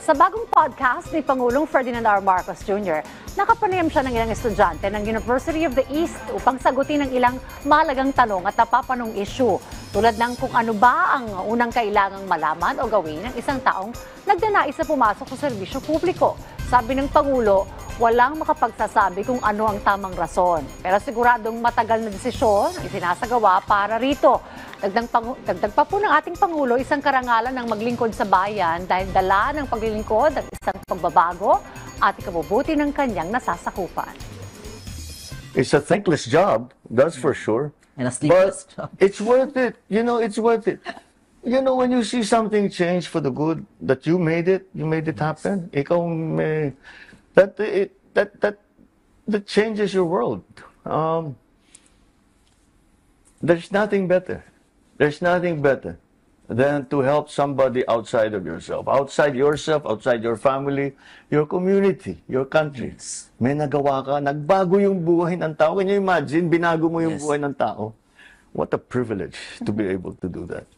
Sa bagong podcast ni Pangulong Ferdinand R. Marcos Jr., nakapanayam siya ng ilang estudyante ng University of the East upang sagutin ang ilang mahalagang tanong at napapanong issue tulad ng kung ano ba ang unang kailangang malaman o gawin ng isang taong nagdanais na pumasok sa serbisyo publiko. Sabi ng Pangulo, walang makapagsasabi kung ano ang tamang rason. Pero siguradong matagal na desisyon ang isinasagawa para rito. Dagdag pa po ng ating Pangulo, isang karangalan ng maglingkod sa bayan dahil dala ng paglilingkod at isang pagbabago at ikabubuti ng kanyang nasasakupan. It's a thankless job, that's for sure. And a sleepless job. It's worth it. You know, it's worth it. You know, when you see something change for the good, that you made it happen. Ikaw may, that changes your world. There's nothing better. There's nothing better than to help somebody outside of yourself, outside your family, your community, your country. May nagawa ka, nagbago yung buhay ng tao. Can you imagine, binago mo yung buhay ng tao? What a privilege to be able to do that.